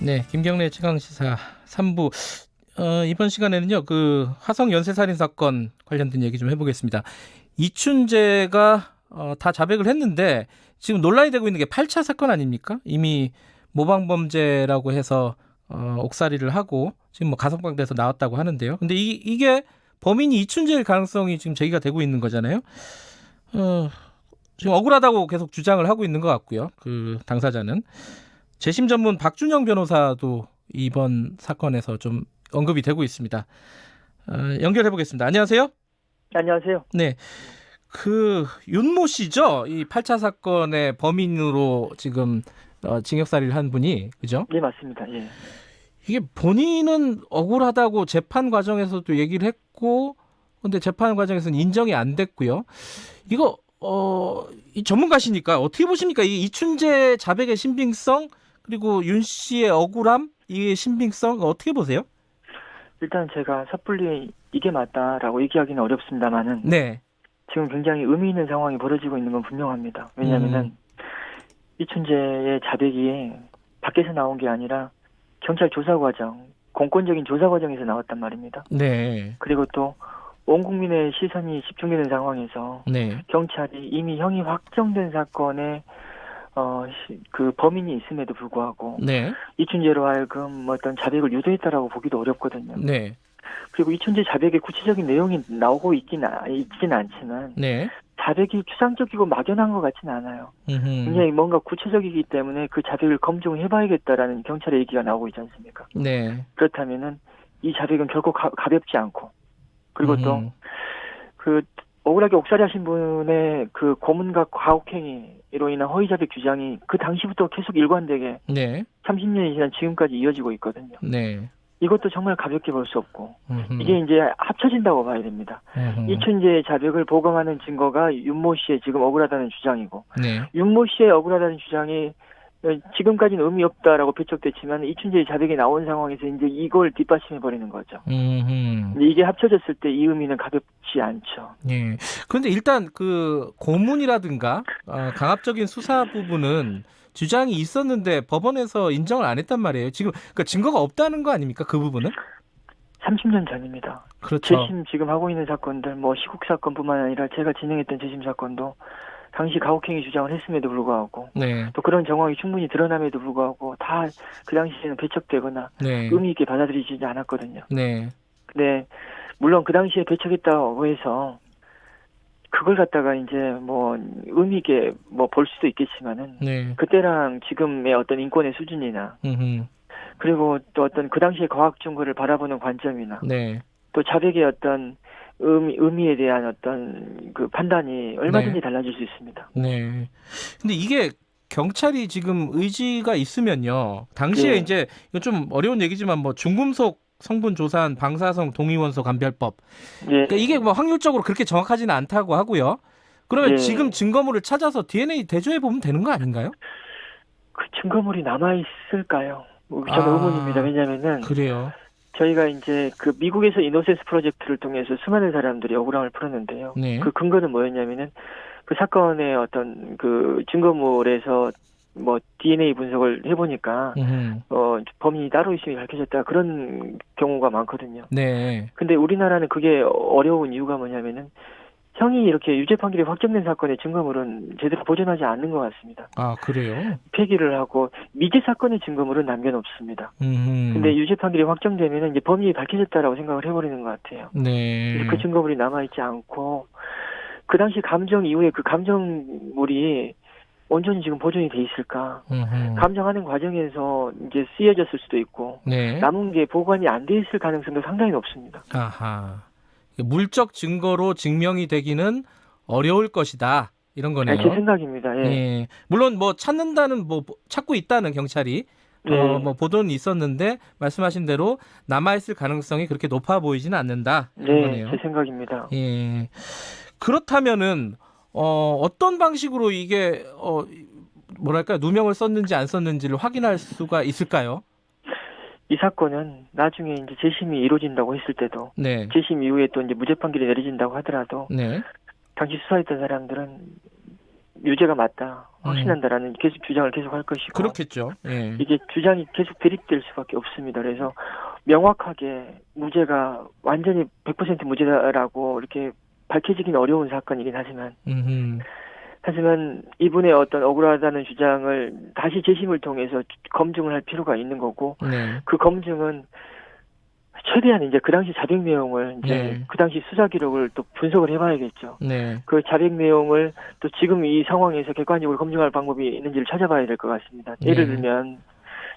네, 김경래 최강시사 3부. 이번 시간에는요, 그 화성 연쇄살인 사건 관련된 얘기 좀 해보겠습니다. 이춘재가 다 자백을 했는데 지금 논란이 되고 있는 게 8차 사건 아닙니까? 이미 모방범죄라고 해서 옥살이를 하고 지금 뭐 가석방돼서 나왔다고 하는데요. 근데 이게 범인이 이춘재일 가능성이 지금 제기가 되고 있는 거잖아요. 지금 억울하다고 계속 주장을 하고 있는 것 같고요. 그 당사자는 재심 전문 박준영 변호사도 이번 사건에서 좀 언급이 되고 있습니다. 연결해 보겠습니다. 안녕하세요. 안녕하세요. 네, 그 윤모 씨죠. 이 8차 사건의 범인으로 지금 징역살이를 한 분이, 그죠? 네, 맞습니다. 예. 이게 본인은 억울하다고 재판 과정에서도 얘기를 했고, 근데 재판 과정에서는 인정이 안 됐고요. 이거 이 전문가시니까 어떻게 보십니까? 이 이춘재 자백의 신빙성, 그리고 윤 씨의 억울함, 이 신빙성 어떻게 보세요? 일단 제가 섣불리 이게 맞다라고 얘기하기는 어렵습니다만은 네. 지금 굉장히 의미 있는 상황이 벌어지고 있는 건 분명합니다. 왜냐하면은 이춘재의 자백이 밖에서 나온 게 아니라 경찰 조사 과정, 공권적인 조사 과정에서 나왔단 말입니다. 네. 그리고 또 온 국민의 시선이 집중되는 상황에서 네. 경찰이 이미 형이 확정된 사건에 그 범인이 있음에도 불구하고 네. 이춘재로 하여금 어떤 자백을 유도했다라고 보기도 어렵거든요. 네. 그리고 이춘재 자백의 구체적인 내용이 나오고 있진 않지만 네. 자백이 추상적이고 막연한 것 같지는 않아요. 굉장히 뭔가 구체적이기 때문에 그 자백을 검증해봐야겠다라는 경찰의 얘기가 나오고 있지 않습니까? 네. 그렇다면은 이 자백은 결코 가볍지 않고, 그리고 또 그 억울하게 옥살이하신 분의 그 고문과 가혹행위로 인한 허위자백 주장이 그 당시부터 계속 일관되게 네. 30년이 지난 지금까지 이어지고 있거든요. 네. 이것도 정말 가볍게 볼 수 없고 이게 이제 합쳐진다고 봐야 됩니다. 이춘재의 자백을 보강하는 증거가 윤모 씨의 지금 억울하다는 주장이고, 네. 윤모 씨의 억울하다는 주장이 지금까지는 의미 없다라고 배척됐지만 이춘재의 자백이 나온 상황에서 이제 이걸 뒷받침해 버리는 거죠. 근데 이게 합쳐졌을 때 이 의미는 가볍지 않죠. 예. 그런데 일단 그 고문이라든가 강압적인 수사 부분은 주장이 있었는데 법원에서 인정을 안 했단 말이에요. 지금 그러니까 증거가 없다는 거 아닙니까? 그 부분은? 30년 전입니다. 그렇죠. 재심 지금 하고 있는 사건들, 뭐 시국 사건뿐만 아니라 제가 진행했던 재심 사건도 당시 가혹행위 주장을 했음에도 불구하고, 네. 또 그런 정황이 충분히 드러남에도 불구하고 다 그 당시에는 배척되거나 네. 의미 있게 받아들이지 않았거든요. 네. 근데 물론 그 당시에 배척했다고 해서 그걸 갖다가 이제 뭐 의미 있게 뭐 볼 수도 있겠지만은 네. 그때랑 지금의 어떤 인권의 수준이나 그리고 또 어떤 그 당시의 과학 증거를 바라보는 관점이나 네. 또 자백의 어떤 의미에 대한 어떤 그 판단이 얼마든지 네. 달라질 수 있습니다. 네. 근데 이게 경찰이 지금 의지가 있으면요. 당시에 예. 이제 이거 좀 어려운 얘기지만 뭐 중금속 성분 조사한 방사성 동위원소 감별법. 예. 그러니까 이게 뭐 확률적으로 그렇게 정확하지는 않다고 하고요. 그러면 예. 지금 증거물을 찾아서 DNA 대조해 보면 되는 거 아닌가요? 그 증거물이 남아 있을까요? 저는 의문입니다. 왜냐면은 그래요. 저희가 이제 그 미국에서 이노센스 프로젝트를 통해서 수많은 사람들이 억울함을 풀었는데요. 네. 그 근거는 뭐였냐면은 그 사건의 어떤 그 증거물에서 뭐 DNA 분석을 해보니까 범인이 따로 있음이 밝혀졌다, 그런 경우가 많거든요. 네. 근데 우리나라는 그게 어려운 이유가 뭐냐면은 형이 이렇게 유죄 판결이 확정된 사건의 증거물은 제대로 보존하지 않는 것 같습니다. 아, 그래요? 폐기를 하고 미제 사건의 증거물은 남겨놓습니다. 근데 유죄 판결이 확정되면 이제 범인이 밝혀졌다라고 생각을 해버리는 것 같아요. 네. 그래서 그 증거물이 남아있지 않고 그 당시 감정 이후에 그 감정물이 온전히 지금 보존이 돼 있을까? 감정하는 과정에서 이제 쓰여졌을 수도 있고, 네. 남은 게 보관이 안 돼 있을 가능성도 상당히 높습니다. 아하. 물적 증거로 증명이 되기는 어려울 것이다. 이런 거네요. 제 생각입니다. 예. 예. 물론 뭐 찾는다는 뭐 찾고 있다는 경찰이 뭐 보도는 있었는데 말씀하신 대로 남아 있을 가능성이 그렇게 높아 보이지는 않는다. 이런 거네요. 제 생각입니다. 예. 그렇다면은 어떤 방식으로 이게 뭐랄까 누명을 썼는지 안 썼는지를 확인할 수가 있을까요? 이 사건은 나중에 이제 재심이 이루어진다고 했을 때도, 네. 재심 이후에 또 이제 무죄 판결이 내려진다고 하더라도, 네. 당시 수사했던 사람들은 유죄가 맞다, 확신한다라는 계속 주장을 계속할 것이고 그렇겠죠. 예. 이게 주장이 계속 대립될 수밖에 없습니다. 그래서 명확하게 무죄가 완전히 100% 무죄다라고 이렇게 밝혀지기는 어려운 사건이긴 하지만 이분의 어떤 억울하다는 주장을 다시 재심을 통해서 검증을 할 필요가 있는 거고 네. 그 검증은 최대한 이제 그 당시 자백 내용을 이제 네. 그 당시 수사 기록을 또 분석을 해봐야겠죠. 네. 그 자백 내용을 또 지금 이 상황에서 객관적으로 검증할 방법이 있는지를 찾아봐야 될 것 같습니다. 예를 들면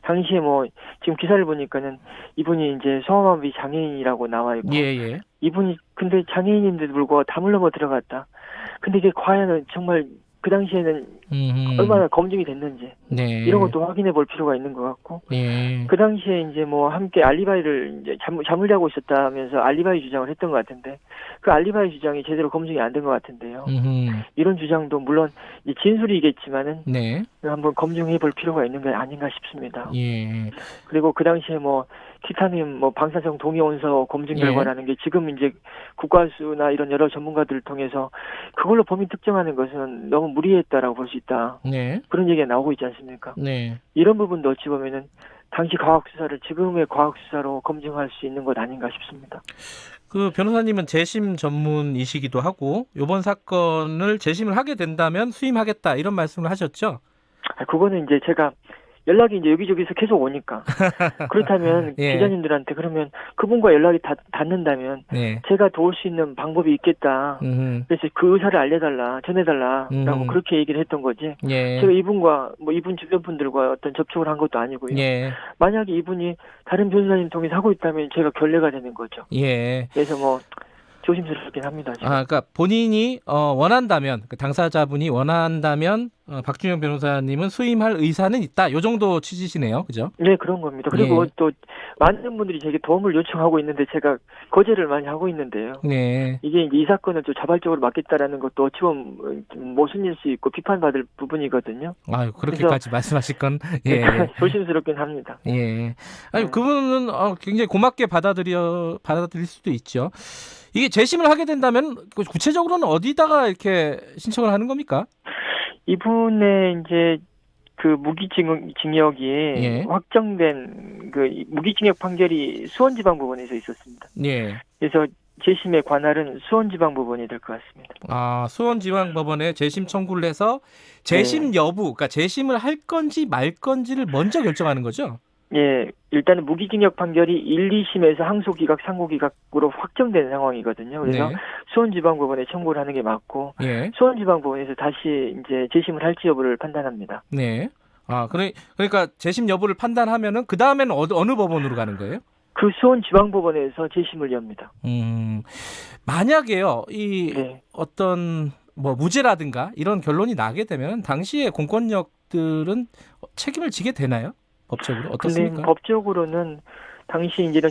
당시에 뭐 지금 기사를 보니까는 이분이 이제 소아마비 장애인이라고 나와 있고 예. 이분이 근데 장애인인데도 불구하고 담을 넘어 들어갔다. 근데 이게 과연 정말 그 당시에는 얼마나 검증이 됐는지 네. 이런 것도 확인해 볼 필요가 있는 것 같고 예. 그 당시에 이제 뭐 함께 알리바이를 이제 잠을 자고 있었다면서 알리바이 주장을 했던 것 같은데 그 알리바이 주장이 제대로 검증이 안 된 것 같은데요. 이런 주장도 물론 이제 진술이겠지만은 네. 한번 검증해 볼 필요가 있는 게 아닌가 싶습니다. 예. 그리고 그 당시에 뭐 티타늄 뭐 방사성 동위원소 검증 예. 결과라는 게 지금 이제 국가수나 이런 여러 전문가들을 통해서 그걸로 범인 특정하는 것은 너무 무리했다라고 볼 수 있다. 네. 그런 얘기가 나오고 있지 않습니까? 네. 이런 부분도 어찌 보면은 당시 과학 수사를 지금의 과학 수사로 검증할 수 있는 것 아닌가 싶습니다. 그 변호사님은 재심 전문이시기도 하고 이번 사건을 재심을 하게 된다면 수임하겠다 이런 말씀을 하셨죠? 그거는 이제 제가 연락이 이제 여기저기서 계속 오니까 그렇다면 예. 기자님들한테 그러면 그분과 연락이 닿는다면 네. 제가 도울 수 있는 방법이 있겠다. 그래서 그 의사를 알려달라, 전해달라라고 그렇게 얘기를 했던 거지. 예. 제가 이분과 뭐 이분 주변 분들과 어떤 접촉을 한 것도 아니고요. 예. 만약에 이분이 다른 변호사님 통해서 하고 있다면 제가 결례가 되는 거죠. 예. 그래서 뭐 조심스럽긴 합니다. 지금. 그러니까 본인이 원한다면 그 당사자분이 원한다면 박준영 변호사님은 수임할 의사는 있다. 이 정도 취지시네요, 그죠? 네, 그런 겁니다. 그리고 예. 또 많은 분들이 제게 도움을 요청하고 있는데 제가 거절을 많이 하고 있는데요. 네. 이게 이제 이 사건을 좀 자발적으로 맡겠다라는 것도 어찌 보면 모순일 수 있고 비판받을 부분이거든요. 아유, 그렇게까지 말씀하실 건 예. 조심스럽긴 합니다. 예. 아니 그분은 굉장히 고맙게 받아들일 수도 있죠. 이게 재심을 하게 된다면 구체적으로는 어디다가 이렇게 신청을 하는 겁니까? 이분의 이제 그 무기징역이 예. 확정된 그 무기징역 판결이 수원지방법원에서 있었습니다. 예. 그래서 재심의 관할은 수원지방법원이 될 것 같습니다. 아, 수원지방법원에 재심 청구를 해서 재심 여부, 그러니까 재심을 할 건지 말 건지를 먼저 결정하는 거죠? 예, 일단은 무기징역 판결이 1, 2심에서 항소기각, 상고기각으로 확정된 상황이거든요. 그래서 네. 수원지방법원에 청구를 하는 게 맞고 예. 수원지방법원에서 다시 이제 재심을 할지 여부를 판단합니다. 네. 아, 그러니까 재심 여부를 판단하면은 그 다음에는 어느 법원으로 가는 거예요? 그 수원지방법원에서 재심을 엽니다. 만약에요, 네. 어떤 뭐 무죄라든가 이런 결론이 나게 되면 당시에 공권력들은 책임을 지게 되나요? 법적으로 어떻습니까? 근데 법적으로는 당시 이제는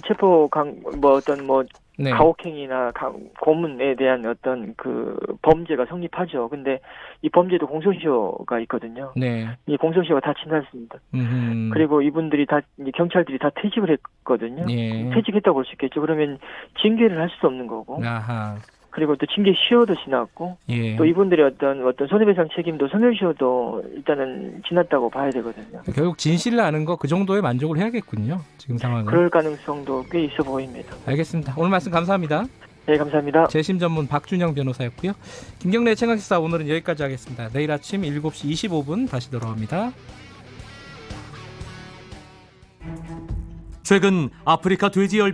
네. 가혹행위나 고문에 대한 어떤 그 범죄가 성립하죠. 근데 이 범죄도 공소시효가 있거든요. 네. 이 공소시효가 다 지났습니다. 그리고 이분들이 다 이제 경찰들이 다 퇴직을 했거든요. 예. 퇴직했다고 볼 수 있겠죠. 그러면 징계를 할 수도 없는 거고. 아하. 그리고 또 징계 시효도 지났고. 예. 또 이분들의 어떤 손해배상 책임도 소멸시효도 일단은 지났다고 봐야 되거든요. 결국 진실을 아는 거 그 정도에 만족을 해야겠군요. 지금 상황은. 그럴 가능성도 꽤 있어 보입니다. 알겠습니다. 오늘 말씀 감사합니다. 네, 감사합니다. 재심 전문 박준영 변호사였고요. 김경래의 최강시사 오늘은 여기까지 하겠습니다. 내일 아침 7시 25분 다시 돌아옵니다. 최근 아프리카 돼지열